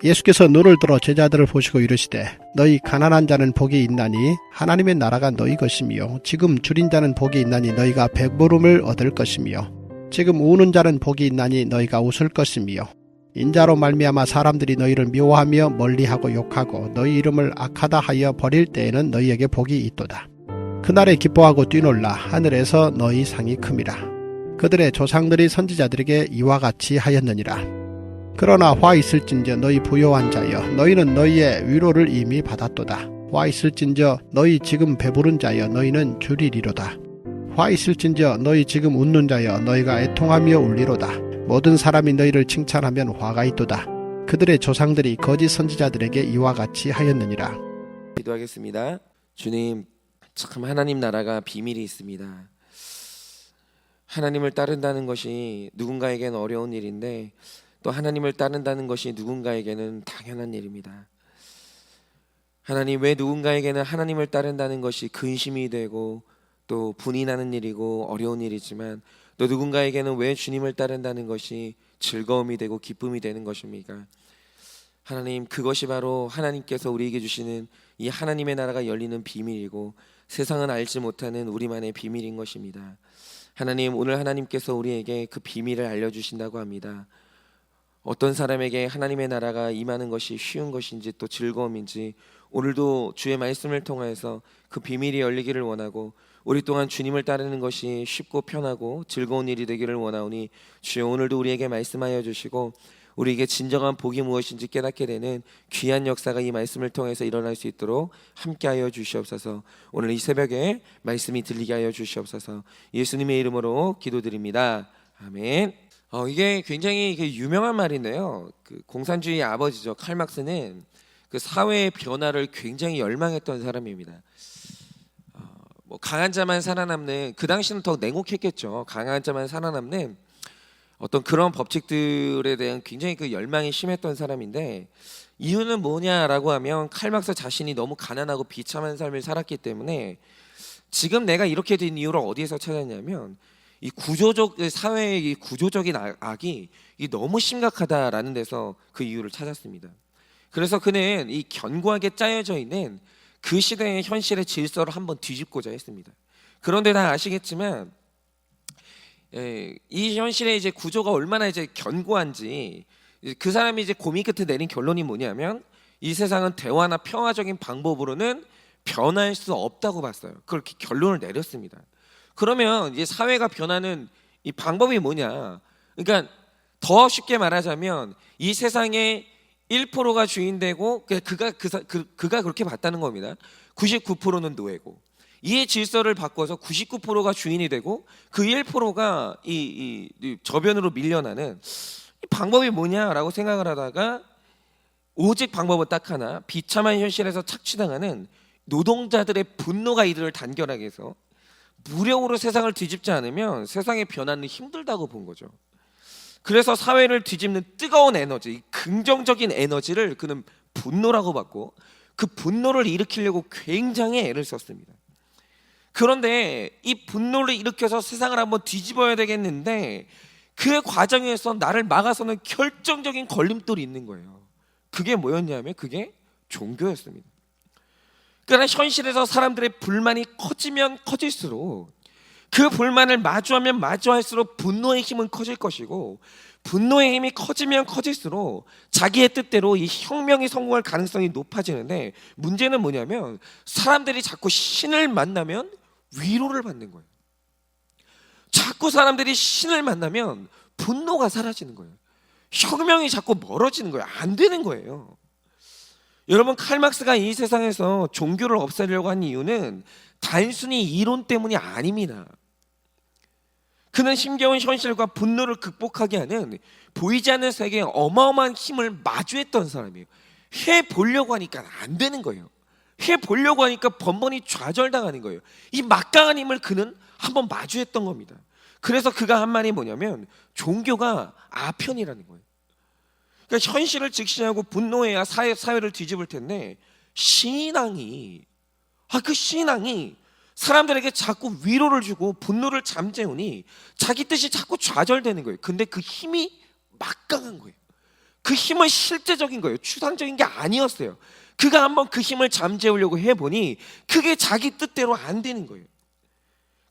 예수께서 눈을 들어 제자들을 보시고 이르시되 너희 가난한 자는 복이 있나니 하나님의 나라가 너희 것이며 지금 줄인 자는 복이 있나니 너희가 배부름을 얻을 것이며 지금 우는 자는 복이 있나니 너희가 웃을 것이며 인자로 말미암아 사람들이 너희를 미워하며 멀리하고 욕하고 너희 이름을 악하다 하여 버릴 때에는 너희에게 복이 있도다. 그날에 기뻐하고 뛰놀라 하늘에서 너희 상이 큼이라. 그들의 조상들이 선지자들에게 이와 같이 하였느니라. 그러나 화 있을진저 너희 부요한 자여 너희는 너희의 위로를 이미 받았도다. 화 있을진저 너희 지금 배부른 자여 너희는 줄이리로다. 화 있을진저 너희 지금 웃는 자여 너희가 애통하며 울리로다. 모든 사람이 너희를 칭찬하면 화가 있도다. 그들의 조상들이 거짓 선지자들에게 이와 같이 하였느니라. 기도하겠습니다. 주님, 참 하나님 나라가 비밀이 있습니다. 하나님을 따른다는 것이 누군가에게는 어려운 일인데 또 하나님을 따른다는 것이 누군가에게는 당연한 일입니다. 하나님, 왜 누군가에게는 하나님을 따른다는 것이 근심이 되고 또 분이 나는 일이고 어려운 일이지만 또 누군가에게는 왜 주님을 따른다는 것이 즐거움이 되고 기쁨이 되는 것입니까? 하나님, 그것이 바로 하나님께서 우리에게 주시는 이 하나님의 나라가 열리는 비밀이고 세상은 알지 못하는 우리만의 비밀인 것입니다. 하나님, 오늘 하나님께서 우리에게 그 비밀을 알려주신다고 합니다. 어떤 사람에게 하나님의 나라가 임하는 것이 쉬운 것인지 또 즐거움인지 오늘도 주의 말씀을 통해서 그 비밀이 열리기를 원하고 우리 또한 주님을 따르는 것이 쉽고 편하고 즐거운 일이 되기를 원하오니 주여 오늘도 우리에게 말씀하여 주시고 우리에게 진정한 복이 무엇인지 깨닫게 되는 귀한 역사가 이 말씀을 통해서 일어날 수 있도록 함께하여 주시옵소서. 오늘 이 새벽에 말씀이 들리게 하여 주시옵소서. 예수님의 이름으로 기도드립니다. 아멘. 이게 굉장히 유명한 말인데요. 그 공산주의 아버지죠. 칼 막스는 그 사회의 변화를 굉장히 열망했던 사람입니다. 강한 자만 살아남는, 그 당시는 더 냉혹했겠죠. 강한 자만 살아남는 어떤 그런 법칙들에 대한 굉장히 그 열망이 심했던 사람인데 이유는 뭐냐라고 하면 칼 막스 자신이 너무 가난하고 비참한 삶을 살았기 때문에 지금 내가 이렇게 된 이유를 어디에서 찾았냐면 이 구조적 사회의 이 구조적인 악이 너무 심각하다라는 데서 그 이유를 찾았습니다. 그래서 그는 이 견고하게 짜여져 있는 그 시대의 현실의 질서를 한번 뒤집고자 했습니다. 그런데 다 아시겠지만 이 현실의 이제 구조가 얼마나 이제 견고한지 그 사람이 이제 고민 끝에 내린 결론이 뭐냐면 이 세상은 대화나 평화적인 방법으로는 변할 수 없다고 봤어요. 그렇게 결론을 내렸습니다. 그러면 이제 사회가 변하는 이 방법이 뭐냐? 그러니까 더 쉽게 말하자면 이 세상의 1%가 주인되고 그가 그렇게 봤다는 겁니다. 99%는 노예고 이의 질서를 바꿔서 99%가 주인이 되고 그 1%가 이 저변으로 밀려나는 이 방법이 뭐냐라고 생각을 하다가 오직 방법은 딱 하나, 비참한 현실에서 착취당하는 노동자들의 분노가 이들을 단결하게 해서 무력으로 세상을 뒤집지 않으면 세상의 변화는 힘들다고 본 거죠. 그래서 사회를 뒤집는 뜨거운 에너지, 긍정적인 에너지를 그는 분노라고 봤고 그 분노를 일으키려고 굉장히 애를 썼습니다. 그런데 이 분노를 일으켜서 세상을 한번 뒤집어야 되겠는데 그 과정에서 나를 막아서는 결정적인 걸림돌이 있는 거예요. 그게 뭐였냐면 그게 종교였습니다. 그러나 현실에서 사람들의 불만이 커지면 커질수록 그 불만을 마주하면 마주할수록 분노의 힘은 커질 것이고 분노의 힘이 커지면 커질수록 자기의 뜻대로 이 혁명이 성공할 가능성이 높아지는데 문제는 뭐냐면 사람들이 자꾸 신을 만나면 위로를 받는 거예요. 자꾸 사람들이 신을 만나면 분노가 사라지는 거예요. 혁명이 자꾸 멀어지는 거예요. 안 되는 거예요. 여러분, 칼 막스가 이 세상에서 종교를 없애려고 한 이유는 단순히 이론 때문이 아닙니다. 그는 힘겨운 현실과 분노를 극복하게 하는 보이지 않는 세계에 어마어마한 힘을 마주했던 사람이에요. 해보려고 하니까 안 되는 거예요. 해보려고 하니까 번번이 좌절당하는 거예요. 이 막강한 힘을 그는 한번 마주했던 겁니다. 그래서 그가 한 말이 뭐냐면 종교가 아편이라는 거예요. 그러니까 현실을 직시하고 분노해야 사회를 뒤집을 텐데 신앙이 그 신앙이 사람들에게 자꾸 위로를 주고 분노를 잠재우니 자기 뜻이 자꾸 좌절되는 거예요. 근데 그 힘이 막강한 거예요. 그 힘은 실제적인 거예요. 추상적인 게 아니었어요. 그가 한번 그 힘을 잠재우려고 해보니 그게 자기 뜻대로 안 되는 거예요.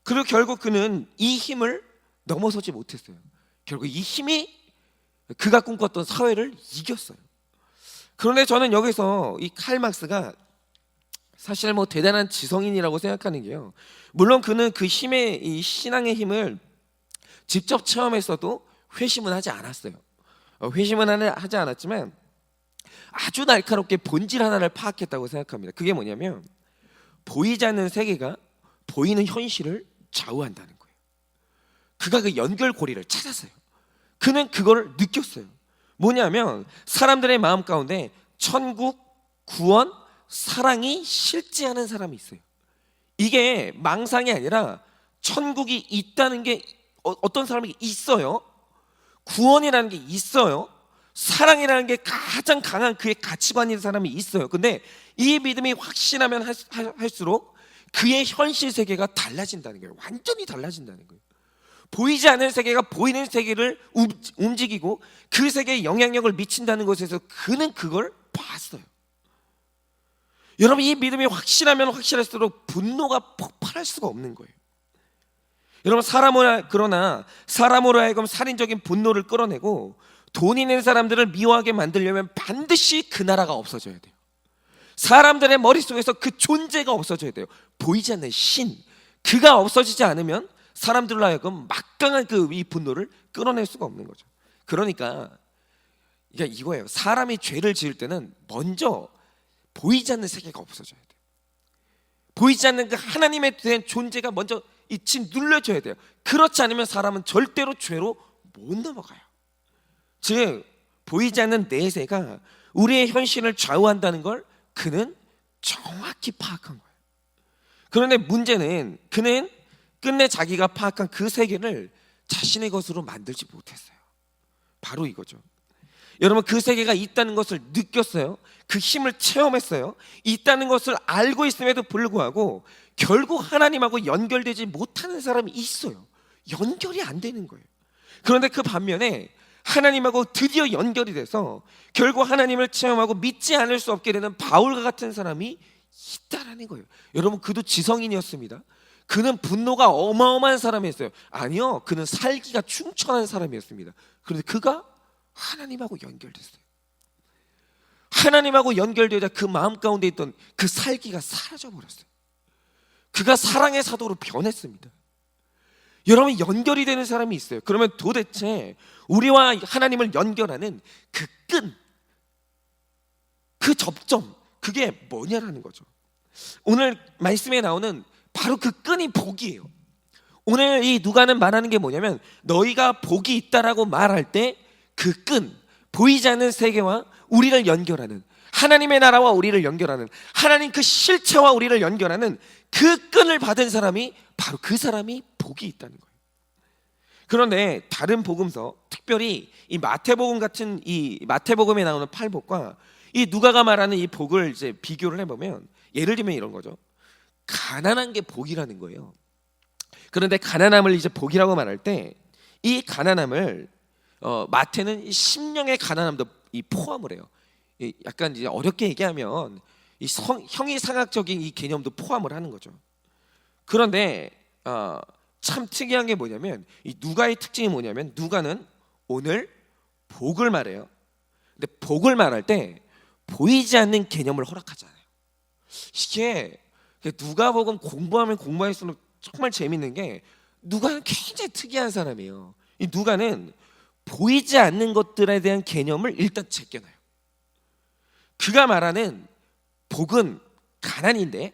그리고 결국 그는 이 힘을 넘어서지 못했어요. 결국 이 힘이 그가 꿈꿨던 사회를 이겼어요. 그런데 저는 여기서 이 칼 막스가 사실 뭐 대단한 지성인이라고 생각하는 게요, 물론 그는 그 힘의, 이 신앙의 힘을 직접 체험했어도 회심은 하지 않았어요. 회심은 하지 않았지만 아주 날카롭게 본질 하나를 파악했다고 생각합니다. 그게 뭐냐면 보이지 않는 세계가 보이는 현실을 좌우한다는 거예요. 그가 그 연결고리를 찾았어요. 그는 그걸 느꼈어요. 뭐냐면 사람들의 마음 가운데 천국, 구원, 사랑이 실제하는 사람이 있어요. 이게 망상이 아니라 천국이 있다는 게 어떤 사람에게 있어요. 구원이라는 게 있어요. 사랑이라는 게 가장 강한 그의 가치관인 사람이 있어요. 근데 이 믿음이 확신하면 할수록 그의 현실 세계가 달라진다는 거예요. 완전히 달라진다는 거예요. 보이지 않는 세계가 보이는 세계를 움직이고 그 세계에 영향력을 미친다는 것에서 그는 그걸 봤어요. 여러분, 이 믿음이 확실하면 확실할수록 분노가 폭발할 수가 없는 거예요. 여러분, 그러나 사람으로 하여금 살인적인 분노를 끌어내고 돈 있는 사람들을 미워하게 만들려면 반드시 그 나라가 없어져야 돼요. 사람들의 머릿속에서 그 존재가 없어져야 돼요. 보이지 않는 신, 그가 없어지지 않으면 사람들로 하여금 막강한 이 분노를 끌어낼 수가 없는 거죠. 그러니까 이거예요. 사람이 죄를 지을 때는 먼저 보이지 않는 세계가 없어져야 돼요. 보이지 않는 그 하나님에 대한 존재가 먼저 눌려져야 돼요. 그렇지 않으면 사람은 절대로 죄로 못 넘어가요. 즉 보이지 않는 내세가 우리의 현실을 좌우한다는 걸 그는 정확히 파악한 거예요. 그런데 문제는 그는 끝내 자기가 파악한 그 세계를 자신의 것으로 만들지 못했어요. 바로 이거죠. 여러분, 그 세계가 있다는 것을 느꼈어요. 그 힘을 체험했어요. 있다는 것을 알고 있음에도 불구하고 결국 하나님하고 연결되지 못하는 사람이 있어요. 연결이 안 되는 거예요. 그런데 그 반면에 하나님하고 드디어 연결이 돼서 결국 하나님을 체험하고 믿지 않을 수 없게 되는 바울과 같은 사람이 있다라는 거예요. 여러분, 그도 지성인이었습니다. 그는 분노가 어마어마한 사람이었어요. 아니요, 그는 살기가 충천한 사람이었습니다. 그런데 그가 하나님하고 연결됐어요. 하나님하고 연결되자 그 마음 가운데 있던 그 살기가 사라져버렸어요. 그가 사랑의 사도로 변했습니다. 여러분, 연결이 되는 사람이 있어요. 그러면 도대체 우리와 하나님을 연결하는 그 끈, 그 접점, 그게 뭐냐라는 거죠. 오늘 말씀에 나오는 바로 그 끈이 복이에요. 오늘 이 누가는 말하는 게 뭐냐면 너희가 복이 있다라고 말할 때 그 끈, 보이지 않는 세계와 우리를 연결하는, 하나님의 나라와 우리를 연결하는, 하나님 그 실체와 우리를 연결하는 그 끈을 받은 사람이 바로 그 사람이 복이 있다는 거예요. 그런데 다른 복음서, 특별히 이 마태복음 같은 이 마태복음에 나오는 팔복과 이 누가가 말하는 이 복을 이제 비교를 해보면, 예를 들면 이런 거죠. 가난한 게 복이라는 거예요. 그런데 가난함을 이제 복이라고 말할 때 이 가난함을 마태는 이 심령의 가난함도 이 포함을 해요. 약간 이제 어렵게 얘기하면 이 형이상학적인 이 개념도 포함을 하는 거죠. 그런데 참 특이한 게 뭐냐면 이 누가의 특징이 뭐냐면 누가는 오늘 복을 말해요. 근데 복을 말할 때 보이지 않는 개념을 허락하잖아요. 이게 누가복음 공부하면 공부할수록 정말 재밌는 게 누가는 굉장히 특이한 사람이에요. 이 누가는 보이지 않는 것들에 대한 개념을 일단 제껴놔요. 그가 말하는 복은 가난인데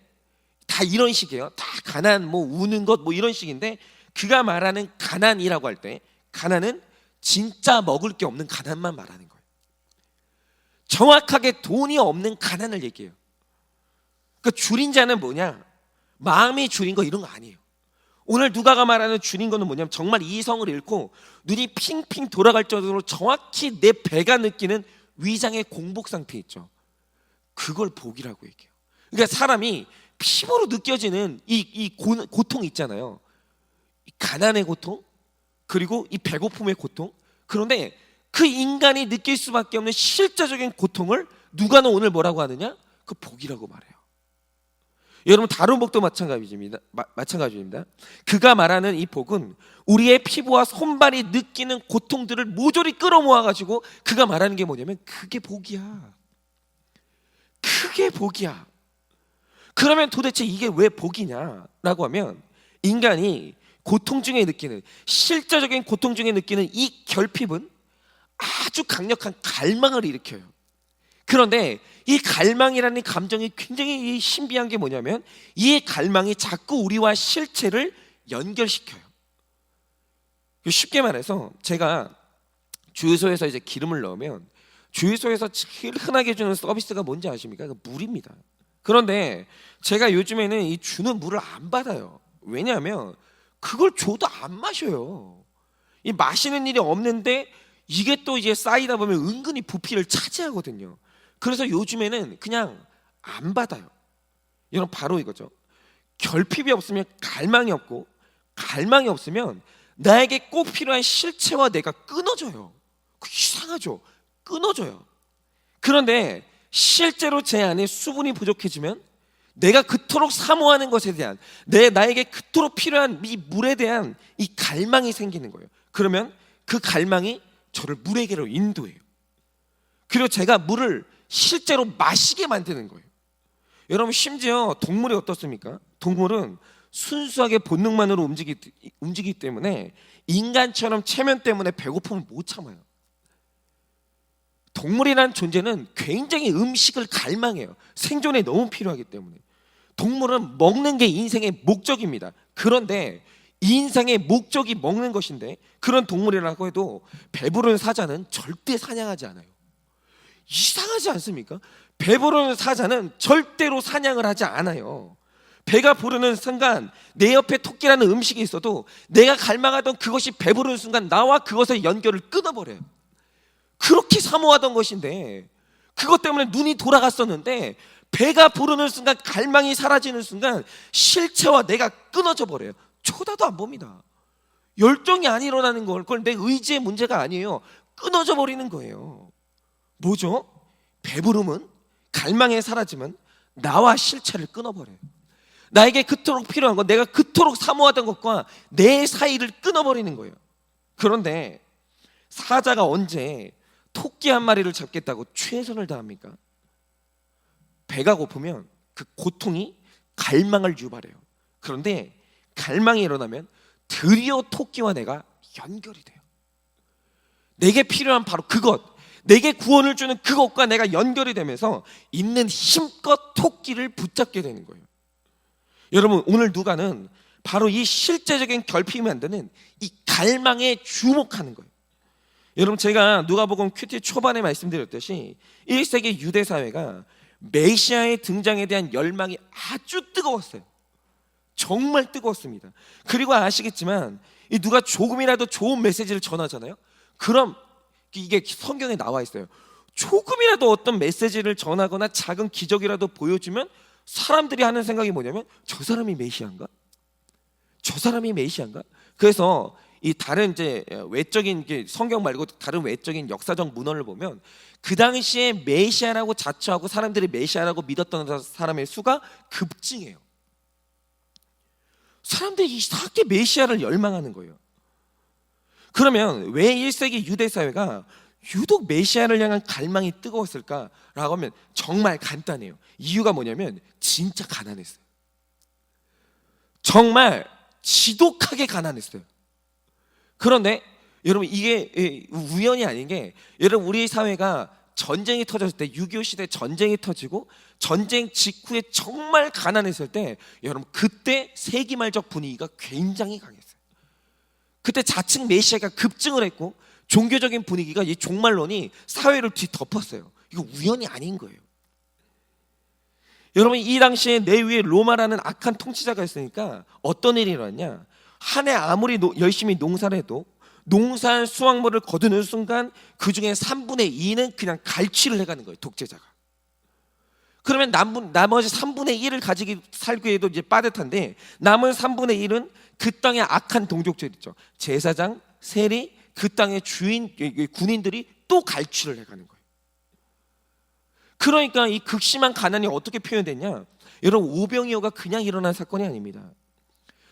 다 이런 식이에요. 다 가난, 뭐 우는 것, 뭐 이런 식인데 그가 말하는 가난이라고 할 때 가난은 진짜 먹을 게 없는 가난만 말하는 거예요. 정확하게 돈이 없는 가난을 얘기해요. 그 줄인 자는 뭐냐? 마음이 줄인 거 이런 거 아니에요. 오늘 누가가 말하는 줄인 거는 뭐냐면 정말 이성을 잃고 눈이 핑핑 돌아갈 정도로 정확히 내 배가 느끼는 위장의 공복 상태 있죠. 그걸 복이라고 얘기해요. 그러니까 사람이 피부로 느껴지는 이 고통 있잖아요. 가난의 고통, 그리고 이 배고픔의 고통. 그런데 그 인간이 느낄 수밖에 없는 실제적인 고통을 누가 너 오늘 뭐라고 하느냐? 그 복이라고 말해요. 여러분 다른 복도 마찬가지입니다. 그가 말하는 이 복은 우리의 피부와 손발이 느끼는 고통들을 모조리 끌어모아가지고 그가 말하는 게 뭐냐면 그게 복이야. 그게 복이야. 그러면 도대체 이게 왜 복이냐라고 하면 인간이 고통 중에 느끼는 실제적인 고통 중에 느끼는 이 결핍은 아주 강력한 갈망을 일으켜요. 그런데 이 갈망이라는 감정이 굉장히 신비한 게 뭐냐면 이 갈망이 자꾸 우리와 실체를 연결시켜요. 쉽게 말해서 제가 주유소에서 이제 기름을 넣으면 주유소에서 제일 흔하게 주는 서비스가 뭔지 아십니까? 그 물입니다. 그런데 제가 요즘에는 이 주는 물을 안 받아요. 왜냐하면 그걸 줘도 안 마셔요. 이 마시는 일이 없는데 이게 또 이제 쌓이다 보면 은근히 부피를 차지하거든요. 그래서 요즘에는 그냥 안 받아요. 여러분 바로 이거죠. 결핍이 없으면 갈망이 없고 갈망이 없으면 나에게 꼭 필요한 실체와 내가 끊어져요. 이상하죠? 끊어져요. 그런데 실제로 제 안에 수분이 부족해지면 내가 그토록 사모하는 것에 대한 나에게 그토록 필요한 이 물에 대한 이 갈망이 생기는 거예요. 그러면 그 갈망이 저를 물에게로 인도해요. 그리고 제가 물을 실제로 마시게 만드는 거예요. 여러분 심지어 동물이 어떻습니까? 동물은 순수하게 본능만으로 움직이기 때문에 인간처럼 체면 때문에 배고픔을 못 참아요. 동물이라는 존재는 굉장히 음식을 갈망해요. 생존에 너무 필요하기 때문에. 동물은 먹는 게 인생의 목적입니다. 그런데 인생의 목적이 먹는 것인데 그런 동물이라고 해도 배부른 사자는 절대 사냥하지 않아요. 이상하지 않습니까? 배부른 사자는 절대로 사냥을 하지 않아요. 배가 부르는 순간 내 옆에 토끼라는 음식이 있어도 내가 갈망하던 그것이 배부른 순간 나와 그것의 연결을 끊어버려요. 그렇게 사모하던 것인데 그것 때문에 눈이 돌아갔었는데 배가 부르는 순간 갈망이 사라지는 순간 실체와 내가 끊어져 버려요. 쳐다도 안 봅니다. 열정이 안 일어나는 걸 그걸 내 의지의 문제가 아니에요. 끊어져 버리는 거예요. 뭐죠? 배부름은 갈망에 사라지면 나와 실체를 끊어버려요. 나에게 그토록 필요한 것, 내가 그토록 사모하던 것과 내 사이를 끊어버리는 거예요. 그런데 사자가 언제 토끼 한 마리를 잡겠다고 최선을 다합니까? 배가 고프면 그 고통이 갈망을 유발해요. 그런데 갈망이 일어나면 드디어 토끼와 내가 연결이 돼요. 내게 필요한 바로 그것, 내게 구원을 주는 그것과 내가 연결이 되면서 있는 힘껏 토끼를 붙잡게 되는 거예요. 여러분 오늘 누가는 바로 이 실제적인 결핍이 만드는 이 갈망에 주목하는 거예요. 여러분 제가 누가복음 큐티 초반에 말씀드렸듯이 1세기 유대 사회가 메시아의 등장에 대한 열망이 아주 뜨거웠어요. 정말 뜨거웠습니다. 그리고 아시겠지만 이 누가 조금이라도 좋은 메시지를 전하잖아요. 그럼 이게 성경에 나와 있어요. 조금이라도 어떤 메시지를 전하거나 작은 기적이라도 보여주면 사람들이 하는 생각이 뭐냐면 저 사람이 메시아인가? 저 사람이 메시아인가? 그래서 이 다른 이제 외적인 성경 말고 다른 외적인 역사적 문헌을 보면 그 당시에 메시아라고 자처하고 사람들이 메시아라고 믿었던 사람의 수가 급증해요. 사람들이 이상하게 메시아를 열망하는 거예요. 그러면 왜 1세기 유대 사회가 유독 메시아를 향한 갈망이 뜨거웠을까라고 하면 정말 간단해요. 이유가 뭐냐면 진짜 가난했어요. 정말 지독하게 가난했어요. 그런데 여러분 이게 우연이 아닌 게 여러분 우리 사회가 전쟁이 터졌을 때 6.25 시대 전쟁이 터지고 전쟁 직후에 정말 가난했을 때 여러분 그때 세기말적 분위기가 굉장히 강했어요. 그때 자칭 메시아가 급증을 했고 종교적인 분위기가 이 종말론이 사회를 뒤덮었어요. 이거 우연이 아닌 거예요. 여러분 이 당시에 내위에 로마라는 악한 통치자가 있으니까 어떤 일이 일어났냐? 한 해 아무리 열심히 농사를 해도 농사한 수확물을 거두는 순간 그 중에 3분의 2는 그냥 갈취를 해가는 거예요. 독재자가. 그러면 나머지 3분의 1을 가지고 살기 위해도 이제 빠듯한데 남은 3분의 1은 그 땅의 악한 동족들 있죠. 제사장, 세리, 그 땅의 주인 군인들이 또 갈취를 해가는 거예요. 그러니까 이 극심한 가난이 어떻게 표현됐냐? 여러분, 오병이어가 그냥 일어난 사건이 아닙니다.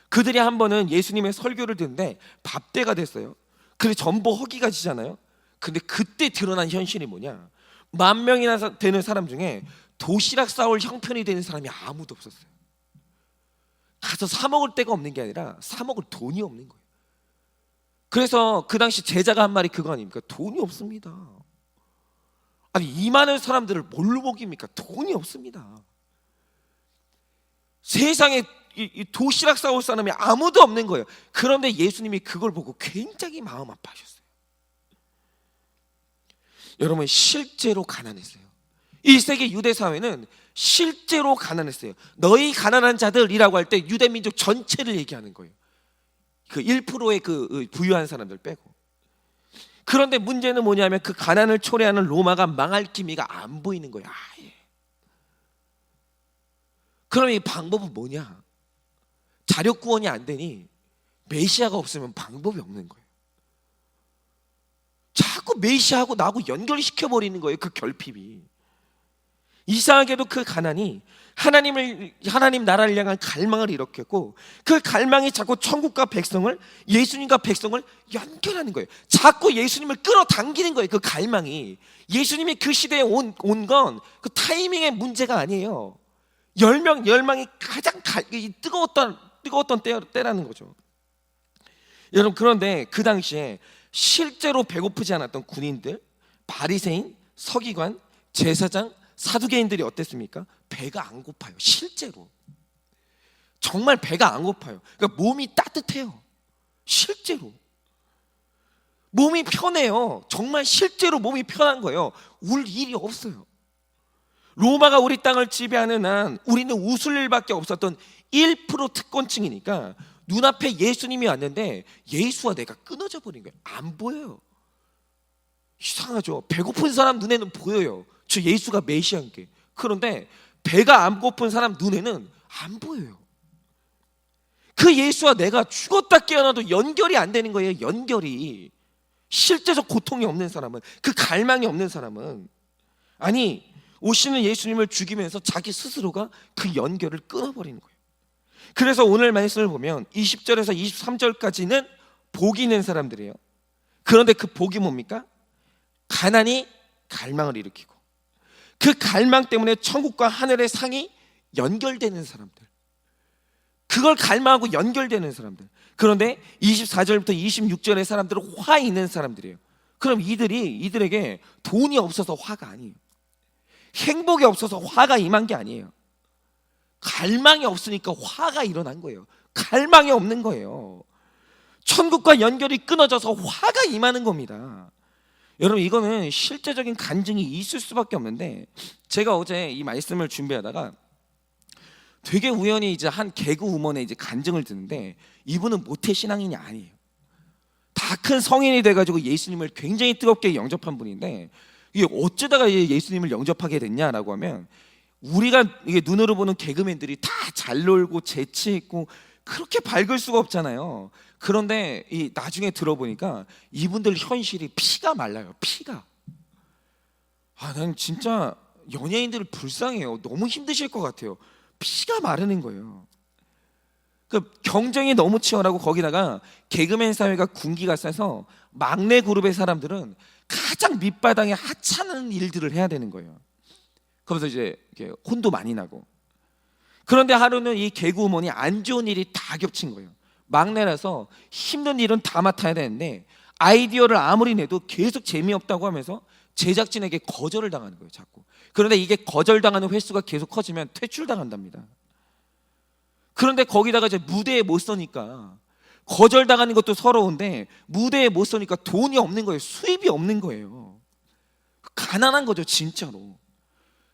그들이 한 번은 예수님의 설교를 듣는데 밥대가 됐어요. 그래 전부 허기가 지잖아요. 근데 그때 드러난 현실이 뭐냐? 10,000명이나 되는 사람 중에 도시락 싸올 형편이 되는 사람이 아무도 없었어요. 가서 사 먹을 데가 없는 게 아니라 사 먹을 돈이 없는 거예요. 그래서 그 당시 제자가 한 말이 그거 아닙니까? 돈이 없습니다. 아니, 이 많은 사람들을 뭘로 먹입니까? 돈이 없습니다. 세상에 이 도시락 싸올 사람이 아무도 없는 거예요. 그런데 예수님이 그걸 보고 굉장히 마음 아파하셨어요. 여러분, 실제로 가난했어요. 1세기 유대 사회는 실제로 가난했어요. 너희 가난한 자들이라고 할 때 유대 민족 전체를 얘기하는 거예요. 그 1%의 그 부유한 사람들 빼고. 그런데 문제는 뭐냐면 그 가난을 초래하는 로마가 망할 기미가 안 보이는 거예요. 아예. 그럼 이 방법은 뭐냐? 자력 구원이 안 되니 메시아가 없으면 방법이 없는 거예요. 자꾸 메시아하고 나하고 연결시켜 버리는 거예요. 그 결핍이. 이상하게도 그 가난이 하나님 나라를 향한 갈망을 일으켰고, 그 갈망이 자꾸 천국과 백성을, 예수님과 백성을 연결하는 거예요. 자꾸 예수님을 끌어당기는 거예요. 그 갈망이. 예수님이 그 시대에 온 건 그 타이밍의 문제가 아니에요. 열망이 가장 뜨거웠던 때라는 거죠. 여러분, 그런데 그 당시에 실제로 배고프지 않았던 군인들, 바리새인, 서기관, 제사장, 사두개인들이 어땠습니까? 배가 안 고파요. 실제로 정말 배가 안 고파요. 그러니까 몸이 따뜻해요. 실제로 몸이 편해요. 정말 실제로 몸이 편한 거예요. 울 일이 없어요. 로마가 우리 땅을 지배하는 한 우리는 웃을 일밖에 없었던 1% 특권층이니까 눈앞에 예수님이 왔는데 예수와 내가 끊어져 버린 거예요. 안 보여요. 이상하죠. 배고픈 사람 눈에는 보여요. 저 예수가 메시아인 게. 그런데 배가 안 고픈 사람 눈에는 안 보여요. 그 예수와 내가 죽었다 깨어나도 연결이 안 되는 거예요. 연결이. 실제적 고통이 없는 사람은, 그 갈망이 없는 사람은, 아니, 오시는 예수님을 죽이면서 자기 스스로가 그 연결을 끊어버리는 거예요. 그래서 오늘 말씀을 보면 20절에서 23절까지는 복이 있는 사람들이에요. 그런데 그 복이 뭡니까? 가난이 갈망을 일으키고, 그 갈망 때문에 천국과 하늘의 상이 연결되는 사람들, 그걸 갈망하고 연결되는 사람들. 그런데 24절부터 26절의 사람들은 화 있는 사람들이에요. 그럼 이들에게 돈이 없어서 화가 아니에요. 행복이 없어서 화가 임한 게 아니에요. 갈망이 없으니까 화가 일어난 거예요. 갈망이 없는 거예요. 천국과 연결이 끊어져서 화가 임하는 겁니다. 여러분, 이거는 실제적인 간증이 있을 수밖에 없는데, 제가 어제 이 말씀을 준비하다가 되게 우연히 이제 한 개그우먼의 이제 간증을 듣는데, 이분은 모태신앙인이 아니에요. 다 큰 성인이 돼가지고 예수님을 굉장히 뜨겁게 영접한 분인데, 이게 어쩌다가 예수님을 영접하게 됐냐라고 하면, 우리가 이게 눈으로 보는 개그맨들이 다 잘 놀고 재치 있고 그렇게 밝을 수가 없잖아요. 그런데 이 나중에 들어보니까 이분들 현실이 피가 말라요. 피가. 난 진짜 연예인들 불쌍해요. 너무 힘드실 것 같아요. 피가 마르는 거예요. 그 경쟁이 너무 치열하고, 거기다가 개그맨 사회가 군기가 세서 막내 그룹의 사람들은 가장 밑바닥에 하찮은 일들을 해야 되는 거예요. 그래서 이제 혼도 많이 나고. 그런데 하루는 이 개그우먼이 안 좋은 일이 다 겹친 거예요. 막내라서 힘든 일은 다 맡아야 되는데 아이디어를 아무리 내도 계속 재미없다고 하면서 제작진에게 거절을 당하는 거예요, 자꾸. 그런데 이게 거절당하는 횟수가 계속 커지면 퇴출당한답니다. 그런데 거기다가 이제 무대에 못 서니까, 거절당하는 것도 서러운데 무대에 못 서니까 돈이 없는 거예요. 수입이 없는 거예요. 가난한 거죠, 진짜로.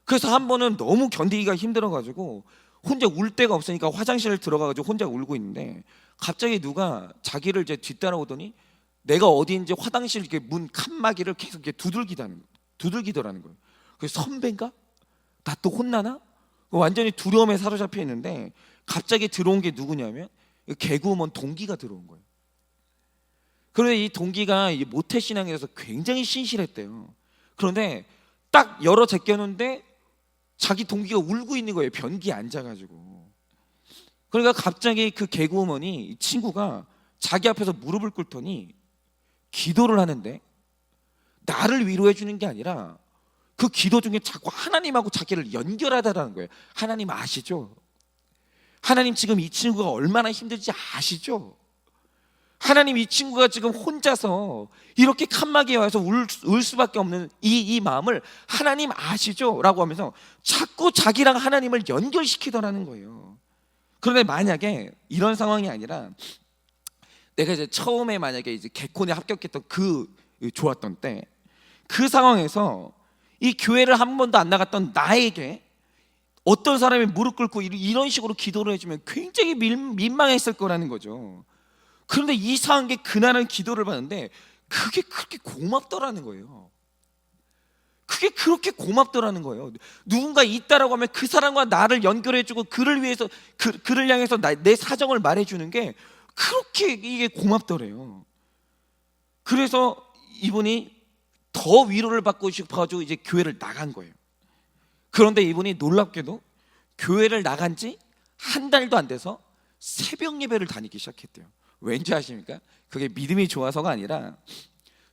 그래서 한 번은 너무 견디기가 힘들어가지고 혼자 울 데가 없으니까 화장실을 들어가가지고 혼자 울고 있는데, 갑자기 누가 자기를 이제 뒤따라오더니 내가 어디인지 화장실 이렇게 문 칸막이를 계속 이렇게 두들기더라는 거예요. 그래서 선배인가? 나 또 혼나나? 완전히 두려움에 사로잡혀 있는데, 갑자기 들어온 게 누구냐면 개그우먼 동기가 들어온 거예요. 그런데 이 동기가 이 모태신앙이라서 굉장히 신실했대요. 그런데 딱 열어 제꼈는데 자기 동기가 울고 있는 거예요. 변기에 앉아가지고. 그러니까 갑자기 그 개구어머니 이 친구가 자기 앞에서 무릎을 꿇더니 기도를 하는데 나를 위로해 주는 게 아니라 그 기도 중에 자꾸 하나님하고 자기를 연결하다라는 거예요. 하나님 아시죠? 하나님 지금 이 친구가 얼마나 힘들지 아시죠? 하나님 이 친구가 지금 혼자서 이렇게 칸막이에 와서 울 수밖에 없는 이 마음을 하나님 아시죠? 라고 하면서 자꾸 자기랑 하나님을 연결시키더라는 거예요. 그런데 만약에 이런 상황이 아니라 내가 이제 처음에 만약에 이제 개콘에 합격했던 좋았던 때 그 상황에서 이 교회를 한 번도 안 나갔던 나에게 어떤 사람이 무릎 꿇고 이런 식으로 기도를 해주면 굉장히 민망했을 거라는 거죠. 그런데 이상한 게 그날은 기도를 받는데 그게 그렇게 고맙더라는 거예요. 그게 그렇게 고맙더라는 거예요. 누군가 있다라고 하면 그 사람과 나를 연결해주고 그를 위해서 그를 향해서 내 사정을 말해주는 게 그렇게 이게 고맙더래요. 그래서 이분이 더 위로를 받고 싶어가지고 이제 교회를 나간 거예요. 그런데 이분이 놀랍게도 교회를 나간 지 한 달도 안 돼서 새벽 예배를 다니기 시작했대요. 왠지 아십니까? 그게 믿음이 좋아서가 아니라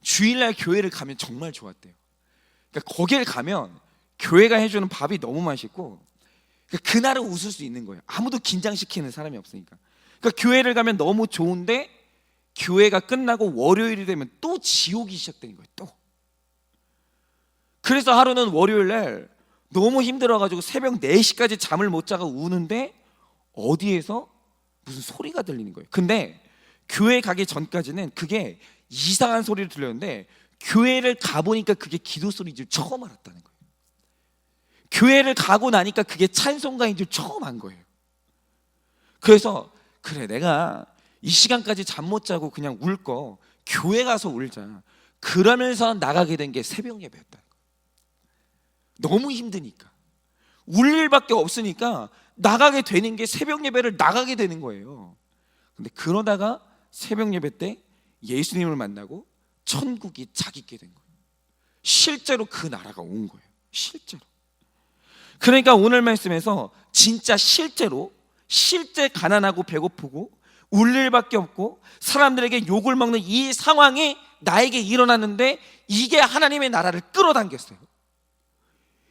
주일날 교회를 가면 정말 좋았대요. 그러니까 거기를 가면 교회가 해주는 밥이 너무 맛있고 그러니까 그날은 웃을 수 있는 거예요. 아무도 긴장시키는 사람이 없으니까. 그러니까 교회를 가면 너무 좋은데 교회가 끝나고 월요일이 되면 또 지옥이 시작되는 거예요. 또. 그래서 하루는 월요일날 너무 힘들어가지고 새벽 4시까지 잠을 못 자고 우는데 어디에서 무슨 소리가 들리는 거예요. 근데 교회 가기 전까지는 그게 이상한 소리를 들렸는데 교회를 가보니까 그게 기도 소리인 줄 처음 알았다는 거예요. 교회를 가고 나니까 그게 찬송가인 줄 처음 안 거예요. 그래서 그래 내가 이 시간까지 잠 못 자고 그냥 울 거 교회 가서 울자. 그러면서 나가게 된 게 새벽 예배였다는 거예요. 너무 힘드니까 울 일밖에 없으니까 나가게 되는 게 새벽 예배를 나가게 되는 거예요. 근데 그러다가 새벽 예배 때 예수님을 만나고 천국이 자기게 된 거예요. 실제로 그 나라가 온 거예요. 실제로. 그러니까 오늘 말씀에서 진짜 실제 가난하고 배고프고 울 일밖에 없고 사람들에게 욕을 먹는 이 상황이 나에게 일어났는데 이게 하나님의 나라를 끌어당겼어요.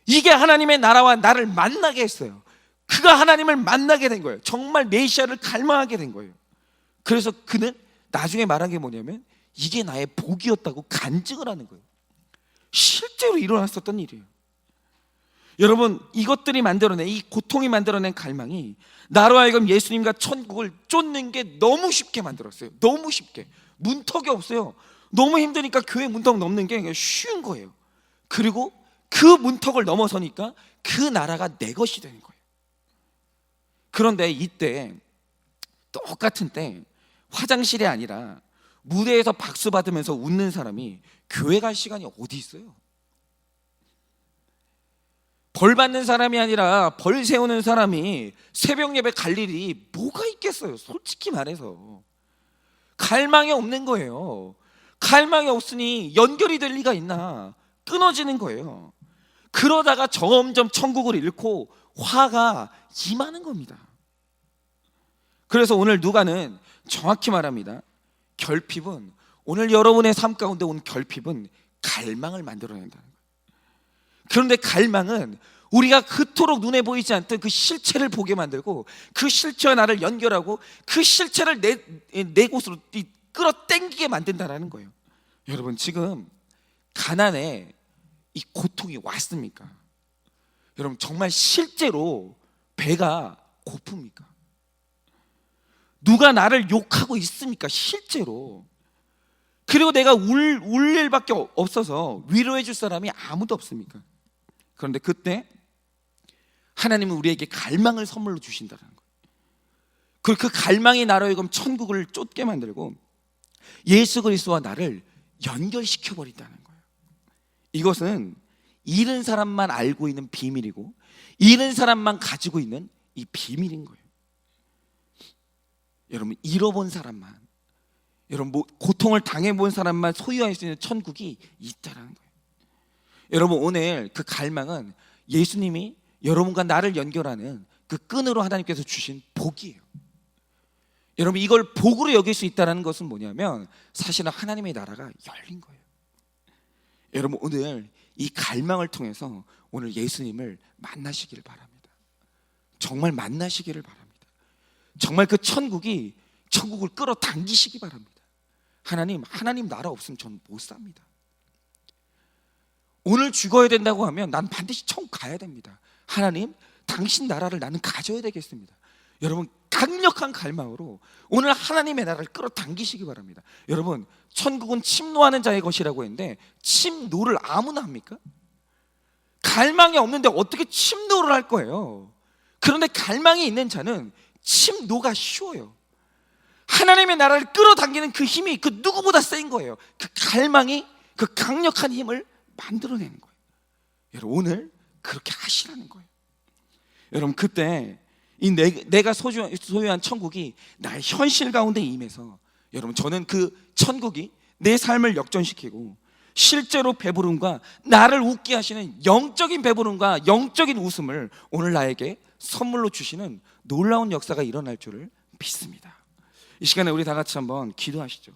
이게 하나님의 나라와 나를 만나게 했어요. 그가 하나님을 만나게 된 거예요. 정말 메시아를 갈망하게 된 거예요. 그래서 그는 나중에 말한 게 뭐냐면 이게 나의 복이었다고 간증을 하는 거예요. 실제로 일어났었던 일이에요. 여러분 이것들이 만들어낸 이 고통이 만들어낸 갈망이 나로 하여금 예수님과 천국을 쫓는 게 너무 쉽게 만들었어요. 너무 쉽게. 문턱이 없어요. 너무 힘드니까 교회 문턱 넘는 게 그냥 쉬운 거예요. 그리고 그 문턱을 넘어서니까 그 나라가 내 것이 되는 거예요. 그런데 이때 똑같은 때 화장실이 아니라 무대에서 박수 받으면서 웃는 사람이 교회 갈 시간이 어디 있어요? 벌 받는 사람이 아니라 벌 세우는 사람이 새벽 예배 갈 일이 뭐가 있겠어요? 솔직히 말해서 갈망이 없는 거예요. 갈망이 없으니 연결이 될 리가 있나? 끊어지는 거예요. 그러다가 점점 천국을 잃고 화가 임하는 겁니다. 그래서 오늘 누가는 정확히 말합니다. 결핍은 오늘 여러분의 삶 가운데 온 결핍은 갈망을 만들어낸다는 거예요. 그런데 갈망은 우리가 그토록 눈에 보이지 않던 그 실체를 보게 만들고 그 실체와 나를 연결하고 그 실체를 내 곳으로 끌어당기게 만든다는 거예요. 여러분 지금 가난에 이 고통이 왔습니까? 여러분 정말 실제로 배가 고픕니까? 누가 나를 욕하고 있습니까? 실제로. 그리고 내가 울 일밖에 없어서 위로해 줄 사람이 아무도 없습니까? 그런데 그때 하나님은 우리에게 갈망을 선물로 주신다는 거예요. 그리고 그 갈망이 나로 하여금 천국을 쫓게 만들고 예수 그리스도와 나를 연결시켜 버린다는 거예요. 이것은 잃은 사람만 알고 있는 비밀이고 잃은 사람만 가지고 있는 이 비밀인 거예요. 여러분 잃어본 사람만 여러분, 고통을 당해본 사람만 소유할 수 있는 천국이 있다라는 거예요. 여러분, 오늘 그 갈망은 예수님이 여러분과 나를 연결하는 그 끈으로 하나님께서 주신 복이에요. 여러분, 이걸 복으로 여길 수 있다는 것은 뭐냐면 사실은 하나님의 나라가 열린 거예요. 여러분, 오늘 이 갈망을 통해서 오늘 예수님을 만나시기를 바랍니다. 정말 만나시기를 바랍니다. 정말 그 천국을 끌어당기시기 바랍니다. 하나님 나라 없으면 저는 못 삽니다. 오늘 죽어야 된다고 하면 난 반드시 천국 가야 됩니다. 하나님, 당신 나라를 나는 가져야 되겠습니다. 여러분, 강력한 갈망으로 오늘 하나님의 나라를 끌어당기시기 바랍니다. 여러분, 천국은 침노하는 자의 것이라고 했는데 침노를 아무나 합니까? 갈망이 없는데 어떻게 침노를 할 거예요? 그런데 갈망이 있는 자는 침노가 쉬워요. 하나님의 나라를 끌어당기는 그 힘이 그 누구보다 센 거예요. 그 갈망이 그 강력한 힘을 만들어내는 거예요. 여러분, 오늘 그렇게 하시라는 거예요. 여러분, 그때 이 내가 소유한 천국이 나의 현실 가운데 임해서 여러분, 저는 그 천국이 내 삶을 역전시키고 실제로 배부름과 나를 웃게 하시는 영적인 배부름과 영적인 웃음을 오늘 나에게 선물로 주시는 놀라운 역사가 일어날 줄을 믿습니다. 이 시간에 우리 다 같이 한번 기도하시죠.